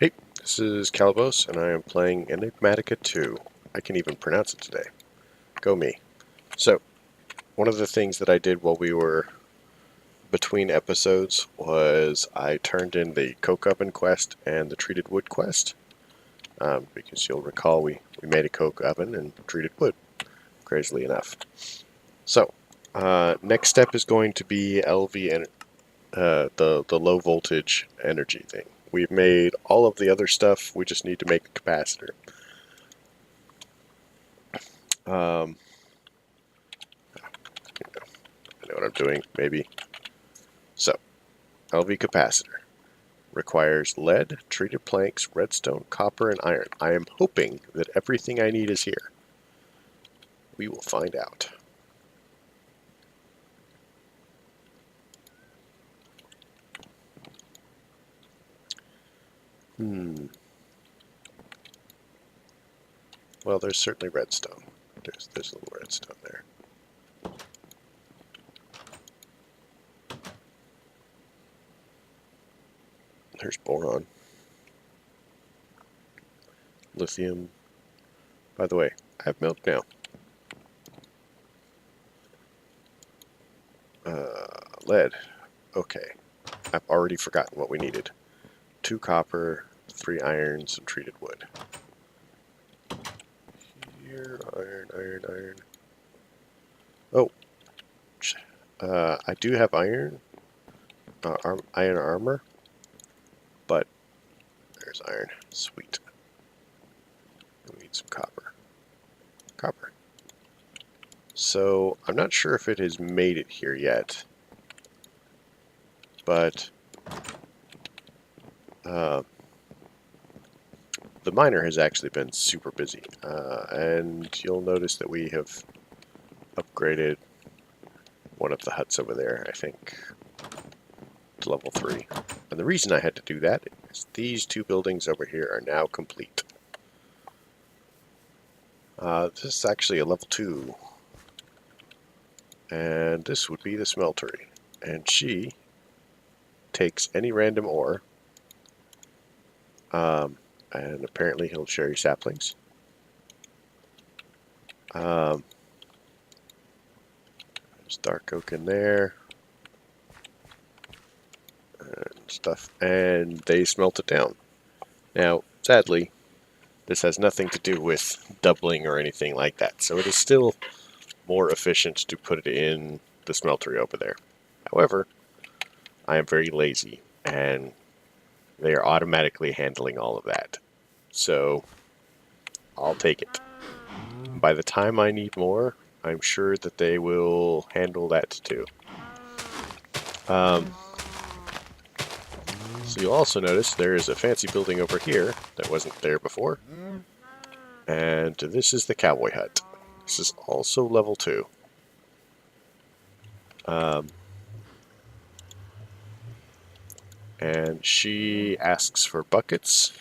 Hey, this is Calibos, and I am playing Enigmatica 2. I can even pronounce it today. Go me. So, one of the things that I did while we were between episodes was I turned in the coke oven quest and the treated wood quest. Because you'll recall we made a coke oven and treated wood, crazily enough. So, next step is going to be LV and the low voltage energy thing. We've made all of the other stuff, we just need to make the capacitor. Um, I know what I'm doing, maybe. So, LV capacitor requires lead, treated planks, redstone, copper, and iron. I am hoping that everything I need is here. We will find out. Well, there's certainly redstone. There's a little redstone there. There's boron. Lithium. By the way, I have milk now. Lead. Okay. I've already forgotten what we needed. 2 copper, 3 iron, some treated wood. Here, iron. Oh. I do have iron. Iron armor. But there's iron. Sweet. We need some copper. Copper. So, I'm not sure if it has made it here yet. But the miner has actually been super busy. And you'll notice that we have upgraded one of the huts over there, I think, to level 3. And the reason I had to do that is these 2 buildings over here are now complete. This is actually a level 2. And this would be the smeltery. And she takes any random ore. And apparently he'll cherry saplings. There's dark oak in there. And stuff. And they smelt it down. Now, sadly, this has nothing to do with doubling or anything like that. So it is still more efficient to put it in the smeltery over there. However, I am very lazy, and they are automatically handling all of that. So, I'll take it. By the time I need more, I'm sure that they will handle that too. So you'll also notice there is a fancy building over here that wasn't there before. And this is the cowboy hut. This is also level 2. And she asks for buckets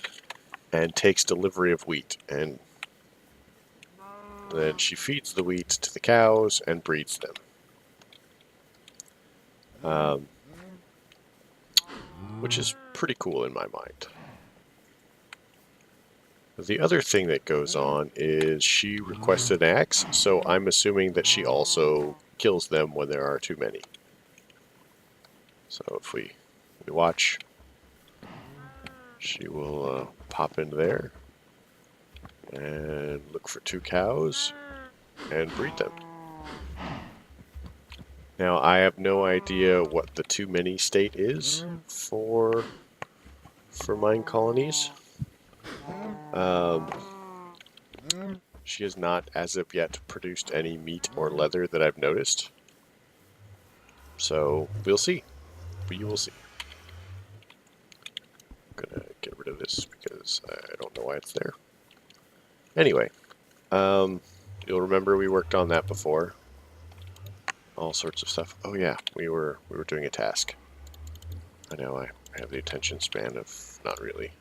and takes delivery of wheat. And then she feeds the wheat to the cows and breeds them. Which is pretty cool in my mind. The other thing that goes on is she requested an axe, so I'm assuming that she also kills them when there are too many. So if we watch, she will pop into there and look for 2 cows and breed them. Now, I have no idea what the too many state is for mine colonies. She has not, as of yet, produced any meat or leather that I've noticed. So, we'll see. We will see. I'm gonna get rid of this because I don't know why it's there. Anyway, you'll remember we worked on that before. All sorts of stuff. Oh yeah, we were doing a task. I know I have the attention span of not really.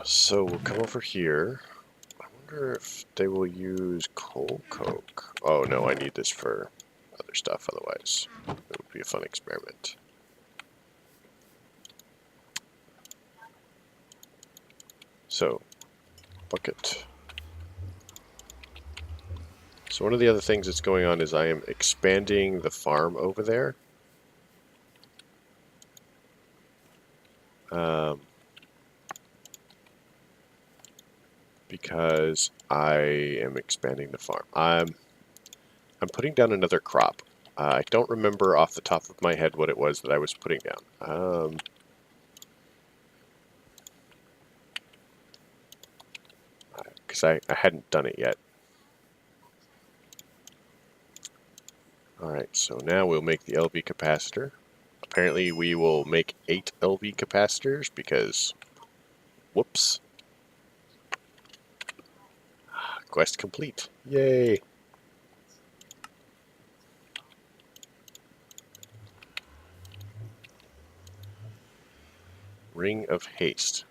So we'll come over here. I wonder if they will use coal coke. Oh no, I need this for other stuff, otherwise it would be a fun experiment. So, bucket. So one of the other things that's going on is I am expanding the farm over there. Because I am expanding the farm. I'm putting down another crop. I don't remember off the top of my head what it was that I was putting down. Because I hadn't done it yet. Alright, so now we'll make the LV capacitor. Apparently we will make 8 LV capacitors because, whoops. Quest complete. Yay! Ring of Haste.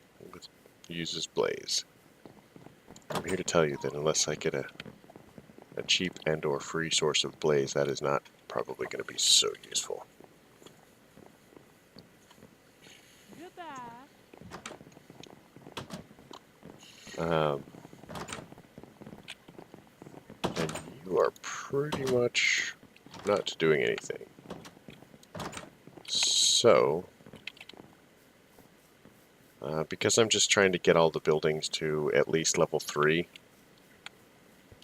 Uses blaze. I'm here to tell you that unless I get a cheap and or free source of blaze, that is not probably going to be so useful. And you are pretty much not doing anything. So, because I'm just trying to get all the buildings to at least level 3,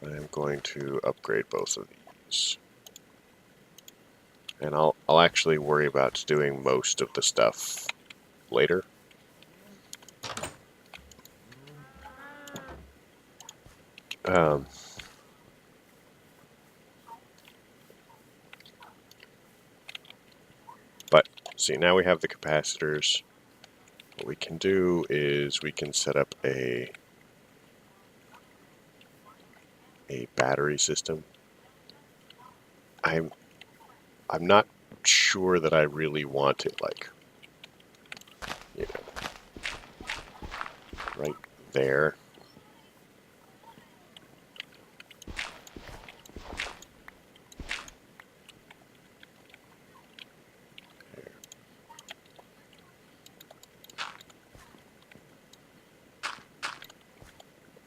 I'm going to upgrade both of these. And I'll actually worry about doing most of the stuff later. But, see, now we have the capacitors. What we can do is we can set up a battery system. I'm not sure that I really want it, like, you know, right there.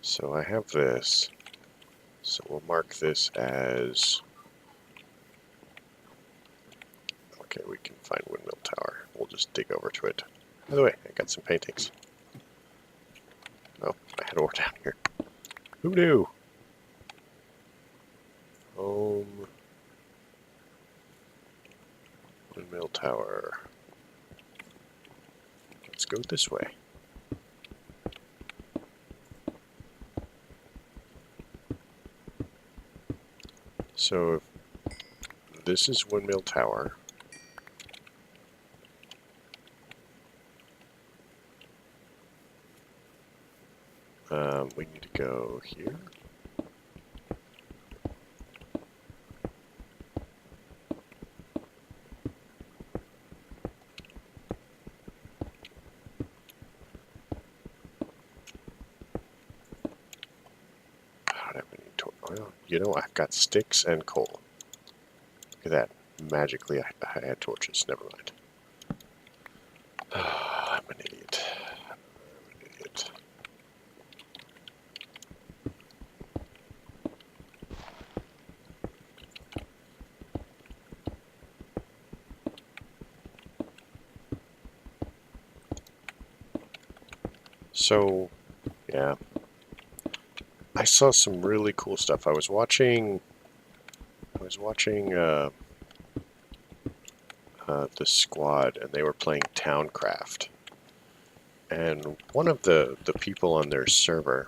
So I have this. So we'll mark this as... Okay, we can find windmill tower. We'll just dig over to it. By the way, I got some paintings. Oh, I had ore down here. Who knew? Home. Windmill tower. Let's go this way. So, this is Windmill Tower. We need to go here. I don't have any well, you know, I've got sticks and coal. Look at that. Magically, I had torches. Never mind. I'm an idiot. I'm an idiot. So, yeah. I saw some really cool stuff. I was watching the squad, and they were playing Towncraft. And one of the people on their server,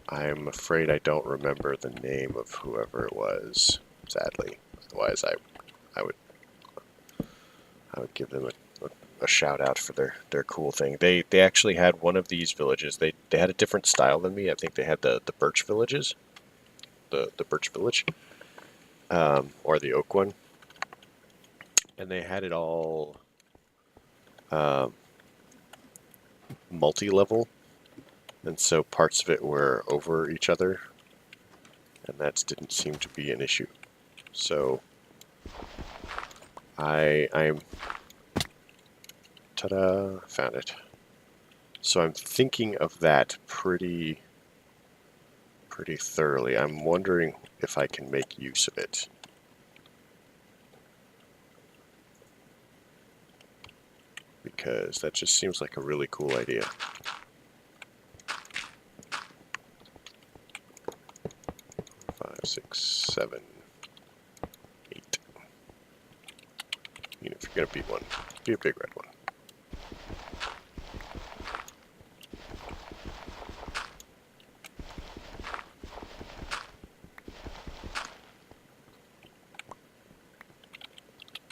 I'm afraid I don't remember the name of whoever it was, sadly. Otherwise, I would give them a shout out for their cool thing. They actually had one of these villages. They had a different style than me. I think they had the birch villages, the birch village, or the oak one, and they had it all multi-level, and so parts of it were over each other, and that didn't seem to be an issue. So I'm ta-da, found it. So I'm thinking of that pretty thoroughly. I'm wondering if I can make use of it. Because that just seems like a really cool idea. 5, 6, 7, 8. You know, if you're gonna beat one, be a big red one.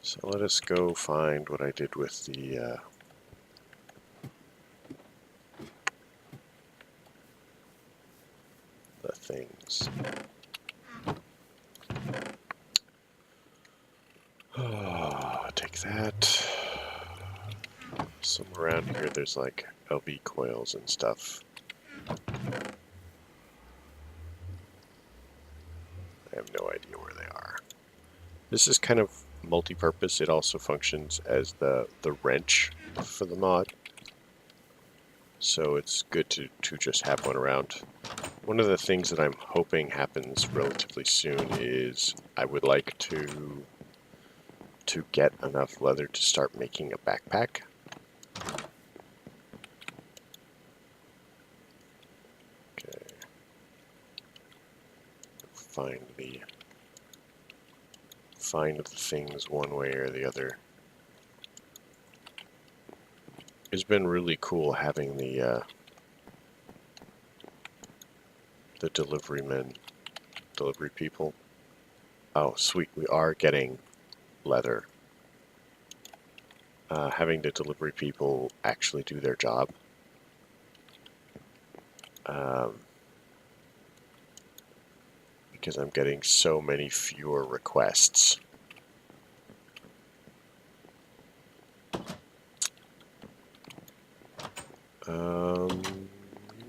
So let us go find what I did with the things. Take that. Somewhere around here there's like LV coils and stuff. I have no idea where they are. This is kind of multi-purpose. It also functions as the wrench for the mod. So it's good to just have one around. One of the things that I'm hoping happens relatively soon is I would like to get enough leather to start making a backpack. Okay. Find the things one way or the other. It's been really cool having the delivery people. Oh, sweet, we are getting leather. Having the delivery people actually do their job. Because I'm getting so many fewer requests. You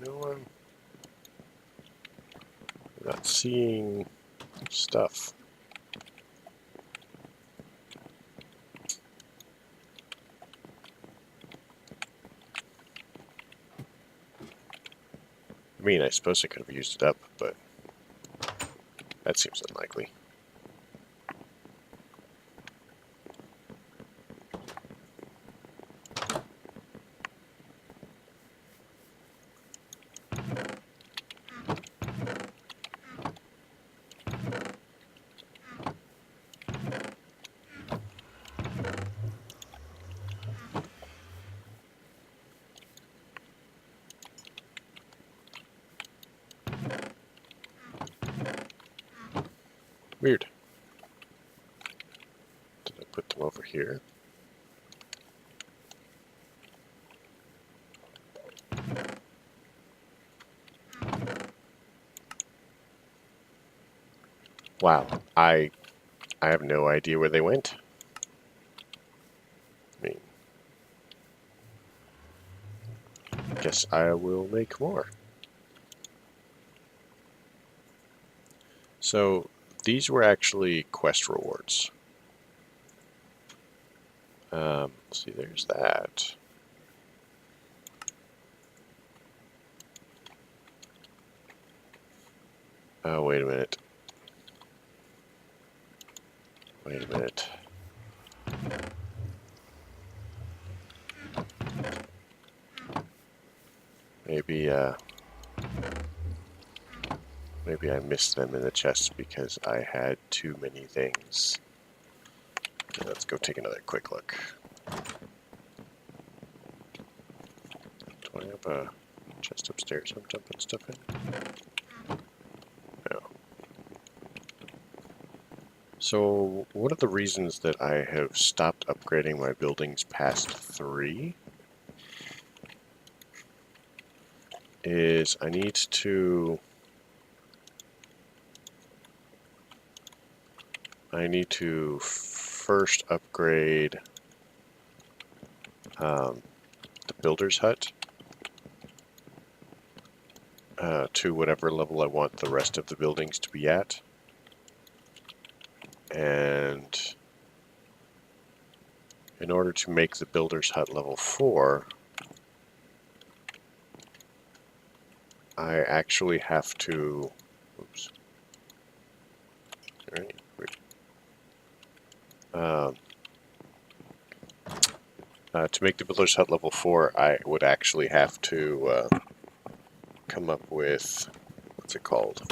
know, I'm not seeing stuff. I mean, I suppose I could have used it up, but that seems unlikely. Weird. Did I put them over here? Wow, I have no idea where they went. I mean, guess I will make more. So these were actually quest rewards. See, there's that. Oh, wait a minute. Wait a minute. Maybe I missed them in the chest because I had too many things. Okay, let's go take another quick look. Do I have a chest upstairs I'm dumping stuff in? No. So, one of the reasons that I have stopped upgrading my buildings past 3 is I need to first upgrade the builder's hut to whatever level I want the rest of the buildings to be at. And in order to make the builder's hut level 4, I actually have to... Oops. All right. To make the Builder's Hut level 4, I would actually have to come up with... What's it called?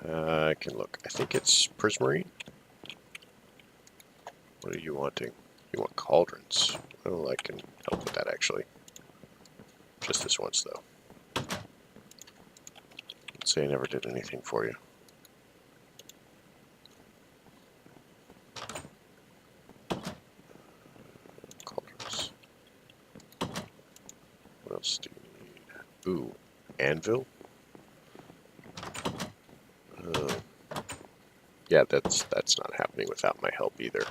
I can look. I think it's Prismarine. What are you wanting? You want cauldrons. Oh, I can help with that, actually. Just this once, though. Let's say I never did anything for you. Cauldrons. What else do you need? Ooh, anvil? Yeah, that's not happening without my help either.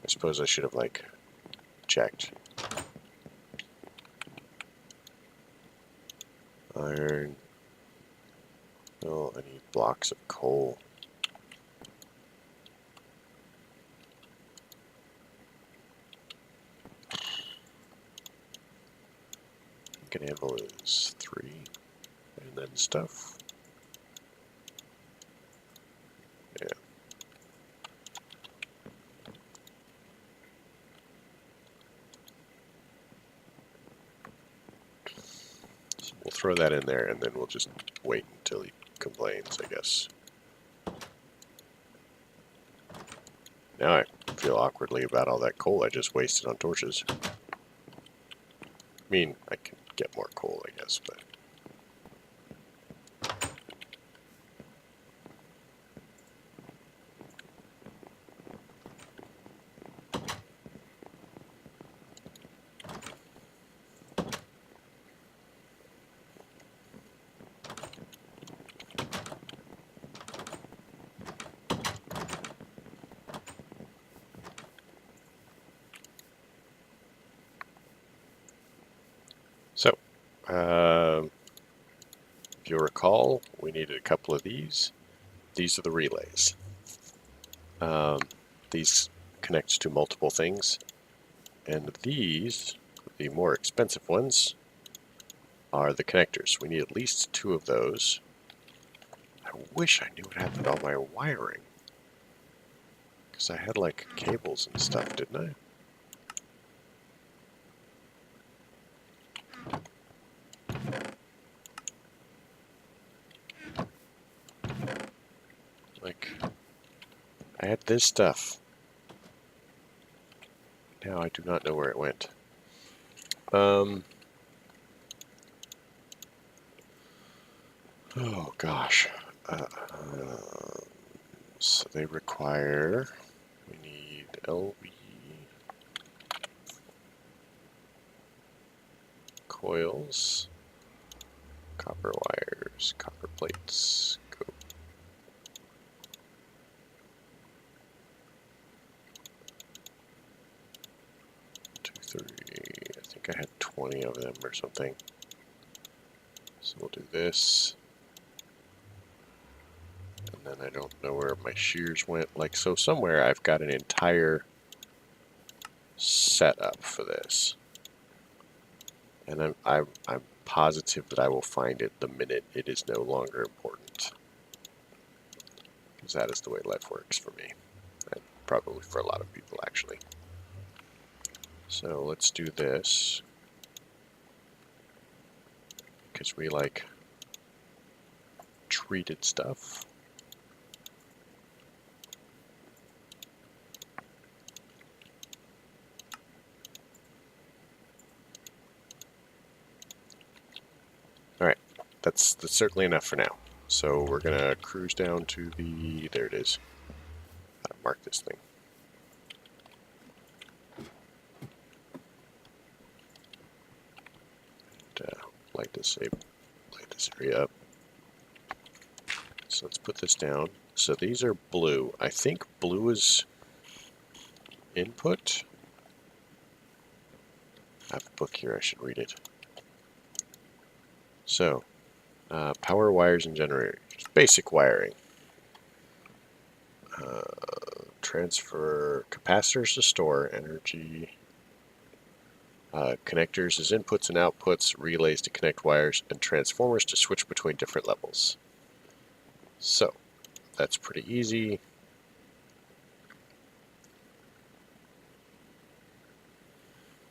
I suppose I should have, like, checked. Iron. Oh, I need blocks of coal. An anvil is 3. And then stuff. Yeah. So we'll throw that in there and then we'll just wait until he complains, I guess. Now I feel awkwardly about all that coal I just wasted on torches. I mean, I can get more coal, I guess, but... So, if you'll recall, we needed a couple of these. These are the relays. These connect to multiple things, and these, the more expensive ones, are the connectors. We need at least 2 of those. I wish I knew what happened to all my wiring. Because I had, like, cables and stuff, didn't I? Like, I had this stuff. Now I do not know where it went. Oh gosh. So they require, we need LV coils, copper wires, copper plates, go. Two, three, I think I had 20 of them or something. So we'll do this. And then I don't know where my shears went. Like, so somewhere I've got an entire setup for this. And I'm positive that I will find it the minute it is no longer important. Because that is the way life works for me. And probably for a lot of people, actually. So let's do this. Because we like treated stuff. Alright, that's certainly enough for now. So we're going to cruise down to the... There it is. Mark this thing. And, light this area up. So let's put this down. So these are blue. I think blue is input. I have a book here, I should read it. So, power wires and generators. Basic wiring. Transfer capacitors to store energy. Connectors as inputs and outputs, relays to connect wires, and transformers to switch between different levels. So, that's pretty easy.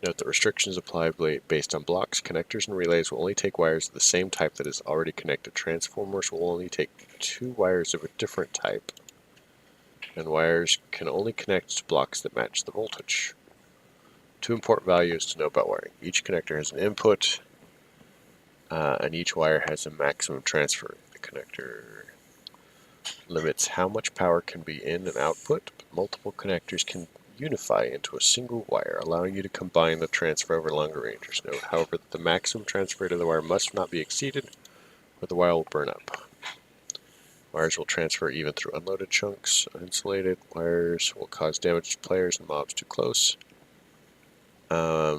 Note that restrictions apply based on blocks. Connectors and relays will only take wires of the same type that is already connected. Transformers will only take 2 wires of a different type. And wires can only connect to blocks that match the voltage. 2 important values to know about wiring. Each connector has an input, and each wire has a maximum transfer. The connector limits how much power can be in and output, but multiple connectors can unify into a single wire, allowing you to combine the transfer over longer ranges. Note, however, that the maximum transfer to the wire must not be exceeded, or the wire will burn up. Wires will transfer even through unloaded chunks. Uninsulated wires will cause damage to players and mobs too close.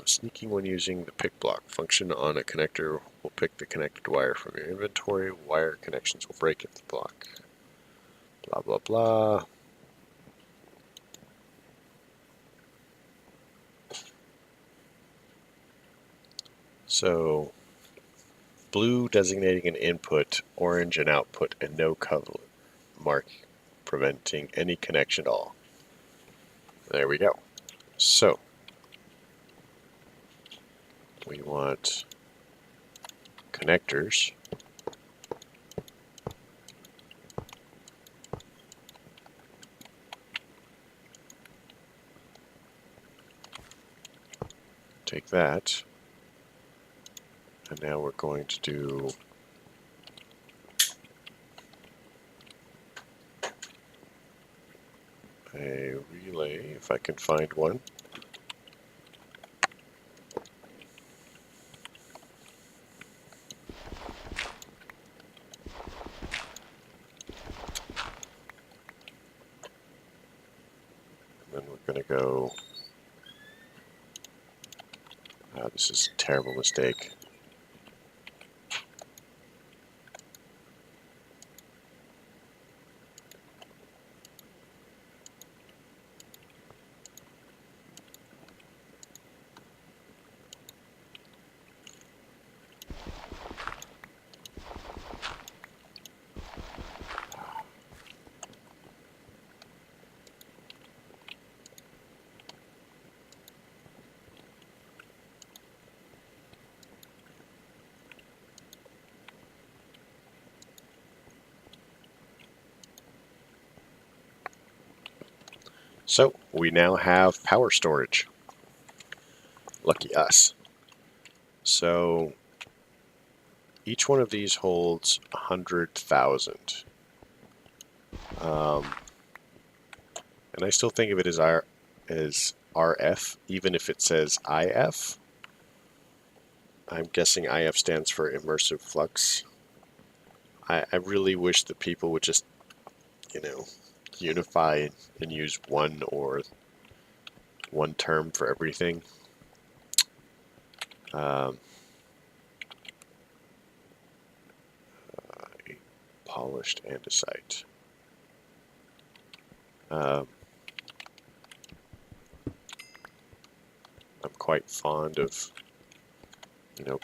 Sneaking when using the pick block function on a connector will pick the connected wire from your inventory. Wire connections will break if the block. Blah, blah, blah. So, blue designating an input, orange an output, and no color mark preventing any connection at all. There we go. So, we want connectors. Take that. And now we're going to do a relay, if I can find one. And then we're going to go... this is a terrible mistake. So, we now have power storage. Lucky us. So, each one of these holds 100,000. And I still think of it as RF, even if it says IF. I'm guessing IF stands for immersive flux. I really wish that people would just, unify and use one term for everything. Polished andesite. I'm quite fond of,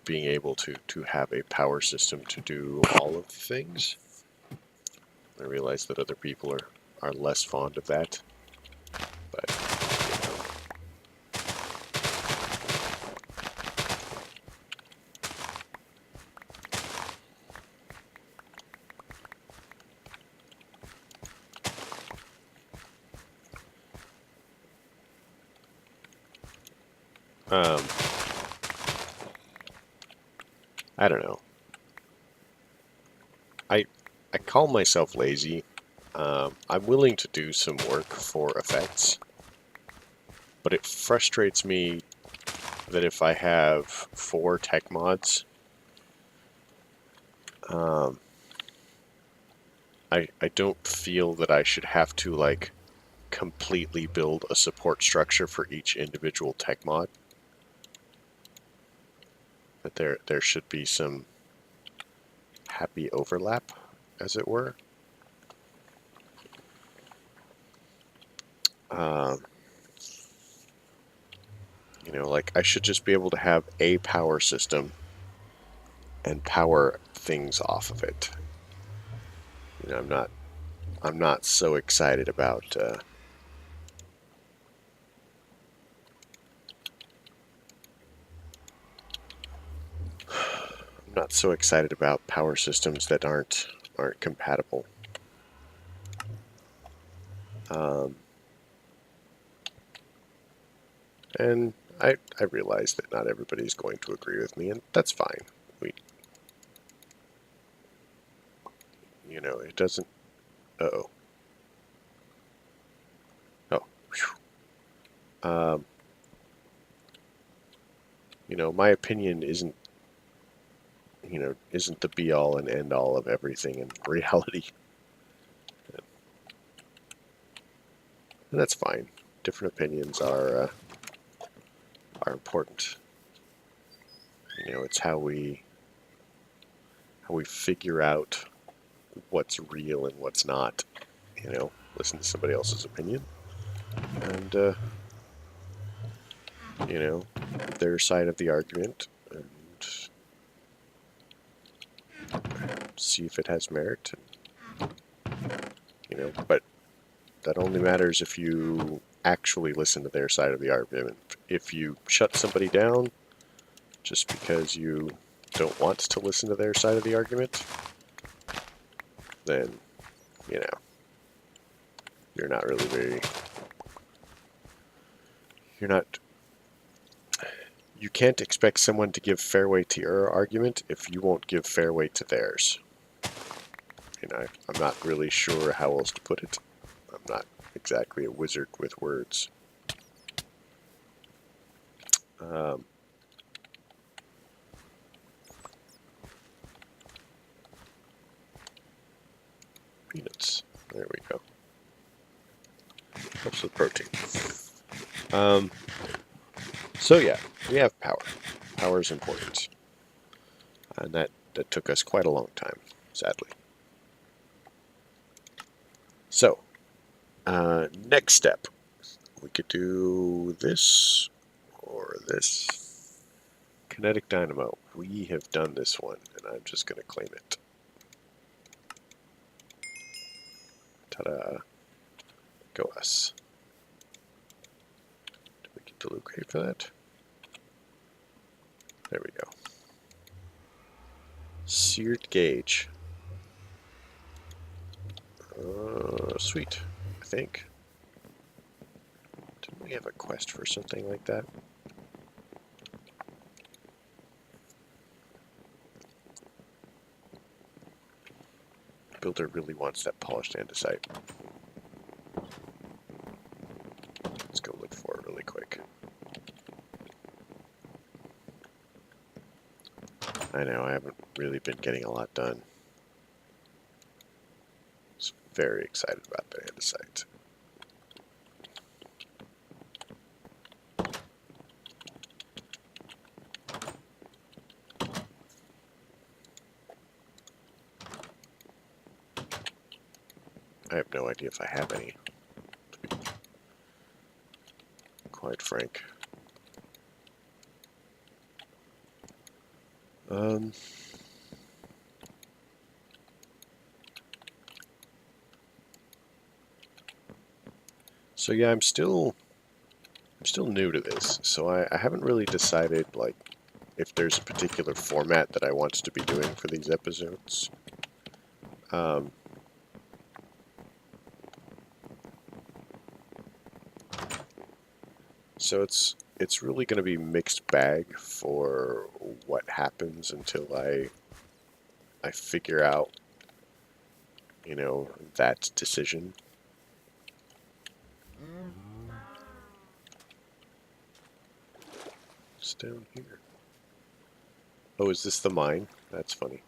being able to have a power system to do all of the things. I realize that other people are less fond of that, but I don't know. I call myself lazy. I'm willing to do some work for effects, but it frustrates me that if I have 4 tech mods, I don't feel that I should have to completely build a support structure for each individual tech mod. That there should be some happy overlap, as it were. Um, you know, like I should just be able to have a power system and power things off of it. You know, I'm not so excited about I'm not so excited about power systems that aren't compatible. Um, and I realize that not everybody's going to agree with me, and that's fine. We, you know, it doesn't. Uh-oh. Oh. Whew. You know, my opinion isn't, you know, isn't the be all and end all of everything in reality. And that's fine. Different opinions are important. You know, it's how we figure out what's real and what's not. You know, listen to somebody else's opinion and you know, their side of the argument and see if it has merit. And, you know, but that only matters if you actually listen to their side of the argument. If you shut somebody down just because you don't want to listen to their side of the argument, then, you know, you're not really very, you're not, you can't expect someone to give fair weight to your argument if you won't give fair weight to theirs. You know, I'm not really sure how else to put it. I'm not exactly a wizard with words. Um, Peanuts. There we go. Helps with protein. So yeah, we have power. Power is important. And that took us quite a long time, sadly. So, next step. We could do this or this. Kinetic dynamo. We have done this one, and I'm just going to claim it. Ta-da. Go us. Did we get the loot crate for that? There we go. Seared gauge. Sweet, I think. Didn't we have a quest for something like that? Builder really wants that polished andesite. Let's go look for it really quick. I know, I haven't really been getting a lot done. I was very excited about the andesite. I have no idea if I have any, to be quite frank. So yeah, I'm still new to this, so I haven't really decided like if there's a particular format that I want to be doing for these episodes. So it's really going to be mixed bag for what happens until I figure out, you know, that decision. It's down here. Oh, is this the mine? That's funny.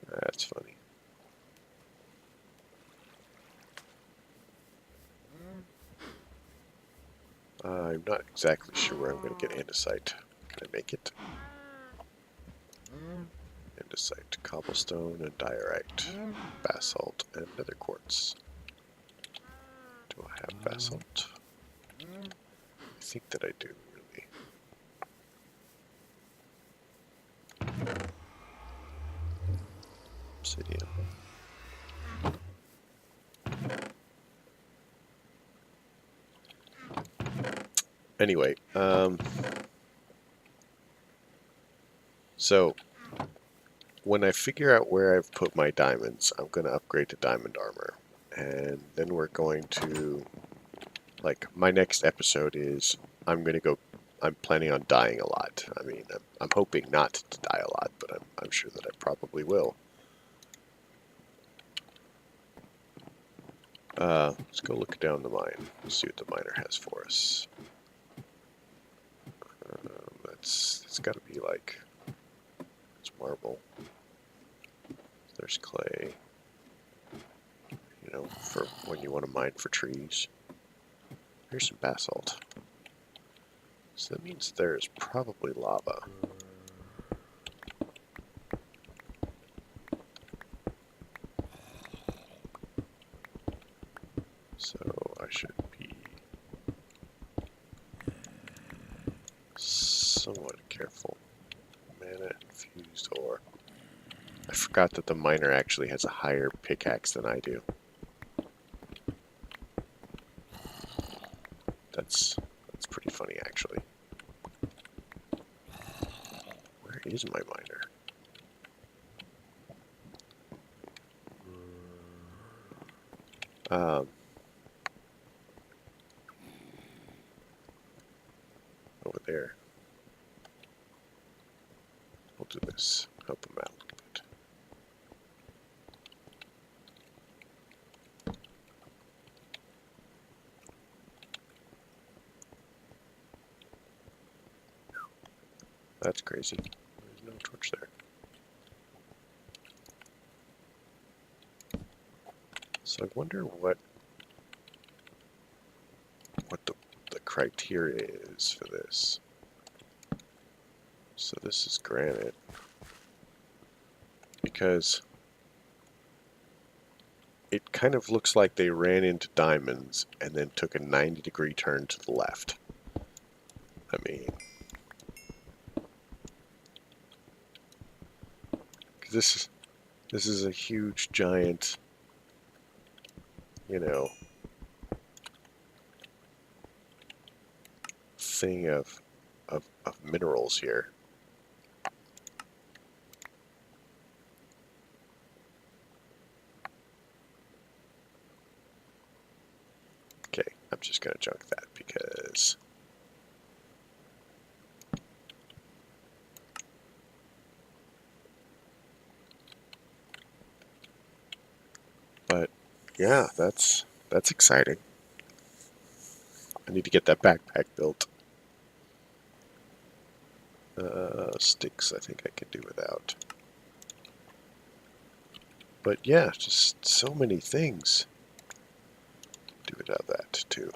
That's funny. I'm not exactly sure where I'm going to get andesite. Can I make it? Andesite, cobblestone, and diorite, basalt, and nether quartz. Do I have basalt? I think that I do, really. Obsidian. Anyway, so when I figure out where I've put my diamonds, I'm going to upgrade to diamond armor. And then we're going to, like, my next episode is I'm planning on dying a lot. I mean, I'm hoping not to die a lot, but I'm sure that I probably will. Let's go look down the mine, see what the miner has for us. It's got to be like, it's marble. There's clay, you know, for when you want to mine for trees. Here's some basalt. So that means there's probably lava. So I should be somewhat careful. Mana infused ore. I forgot that the miner actually has a higher pickaxe than I do. That's pretty funny, actually. Where is my miner? Over there. We'll do this. Help him out a little bit. That's crazy. There's no torch there. So I wonder what the criteria is for this. So this is granite. Because it kind of looks like they ran into diamonds and then took a 90-degree turn to the left. I mean, this is a huge, giant, you know, thing of minerals here. Okay, I'm just gonna junk that because but yeah, that's exciting. I need to get that backpack built. Sticks I think I can do without. But yeah, just so many things. Do without that too.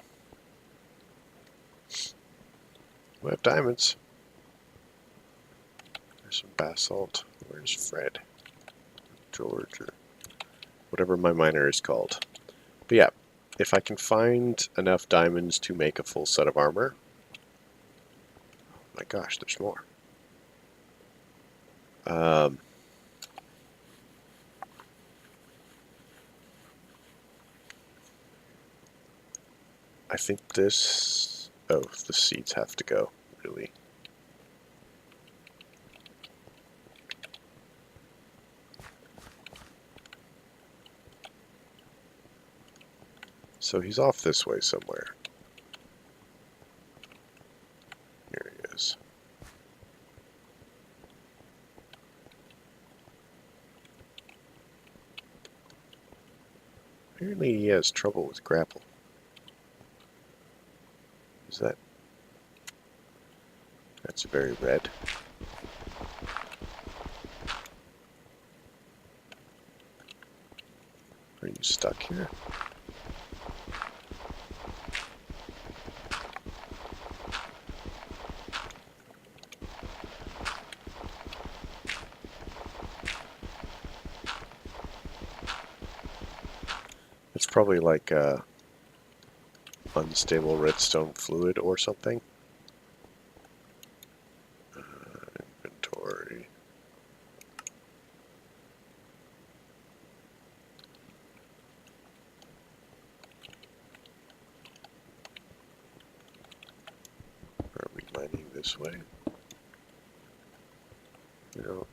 We have diamonds. There's some basalt. Where's Fred? George, or whatever my miner is called. But yeah, if I can find enough diamonds to make a full set of armor. Oh my gosh, there's more. I think this... Oh, the seeds have to go, really. So he's off this way somewhere. Here he is. Apparently he has trouble with grapple. Is that... That's very red. Are you stuck here? It's probably like unstable redstone fluid or something. Inventory. Are we mining this way? No.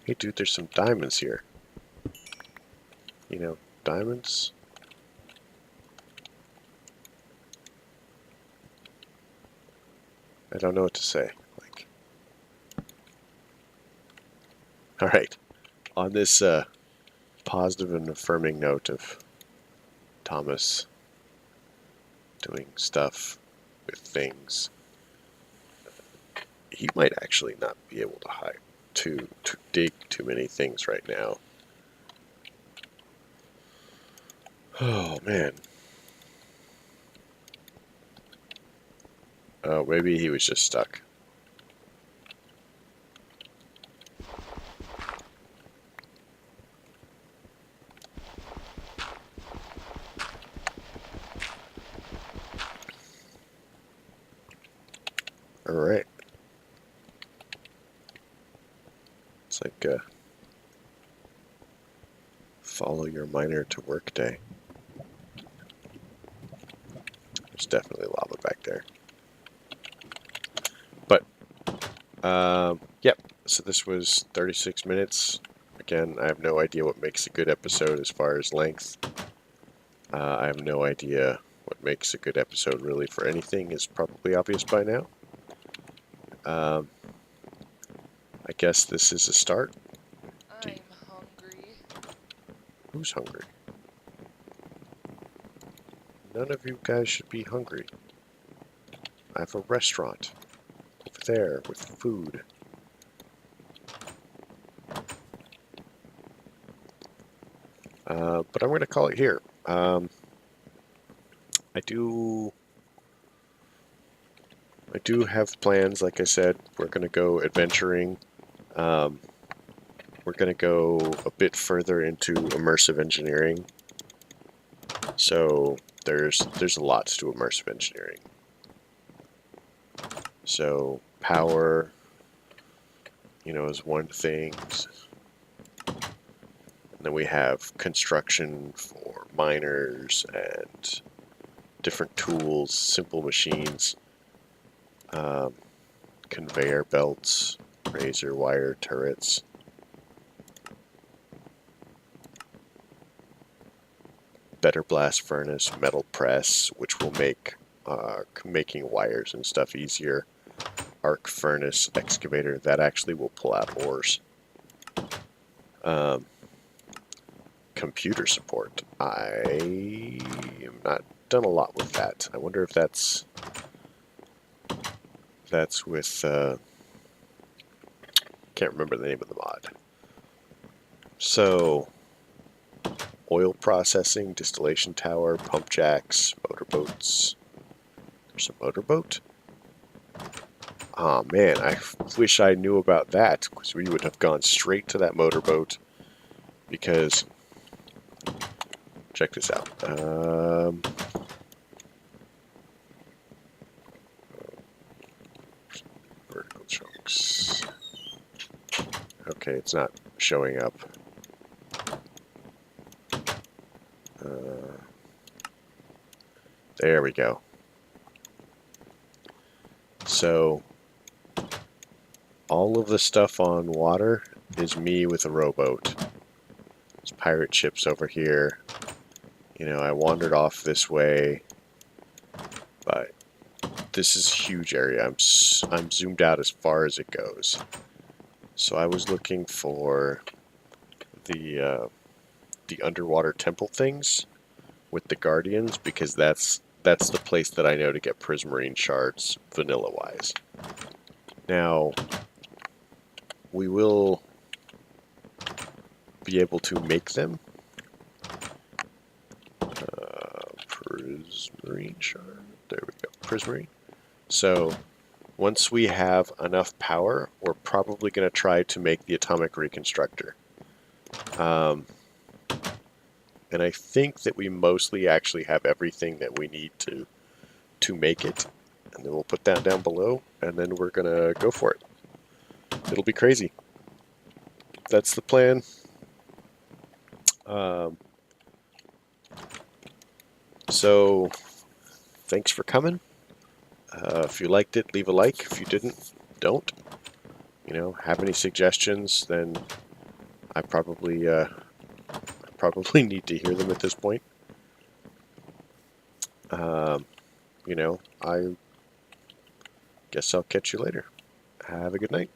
Hey dude, there's some diamonds here. You know, diamonds? I don't know what to say. Like, all right. On this positive and affirming note of Thomas doing stuff with things, he might actually not be able to dig too many things right now. Oh man. Oh, maybe he was just stuck. All right. It's like follow your miner to work day. There's definitely lava back there. But, yep. So this was 36 minutes. Again, I have no idea what makes a good episode as far as length. I have no idea what makes a good episode really for anything, is probably obvious by now. I guess this is a start. I'm hungry. Who's hungry? None of you guys should be hungry. I have a restaurant over there with food. But I'm going to call it here. I do have plans. Like I said, we're going to go adventuring. We're going to go a bit further into immersive engineering. So there's lots to immersive engineering. So power, you know, is one thing. And then we have construction for miners and different tools, simple machines, conveyor belts, razor wire turrets. Better blast furnace, metal press, which will make making wires and stuff easier. Arc furnace, excavator, that actually will pull out ores. Computer support. I am not done a lot with that. I wonder if that's with can't remember the name of the mod. So oil processing, distillation tower, pump jacks, motorboats. There's a motorboat? Oh man, I wish I knew about that, because we would have gone straight to that motorboat. Because, check this out. Vertical chunks. Okay, it's not showing up. There we go. So, all of the stuff on water is me with a rowboat. There's pirate ships over here. You know, I wandered off this way, but this is a huge area. I'm zoomed out as far as it goes. So I was looking for the underwater temple things with the guardians, because that's the place that I know to get prismarine shards vanilla-wise. Now, we will be able to make them. Prismarine shard. There we go. Prismarine. So once we have enough power, we're probably going to try to make the atomic reconstructor. And I think that we mostly actually have everything that we need to make it. And then we'll put that down below, and then we're going to go for it. It'll be crazy. That's the plan. So, thanks for coming. If you liked it, leave a like. If you didn't, don't. You know, have any suggestions, then I probably need to hear them at this point. You know, I guess I'll catch you later. Have a good night.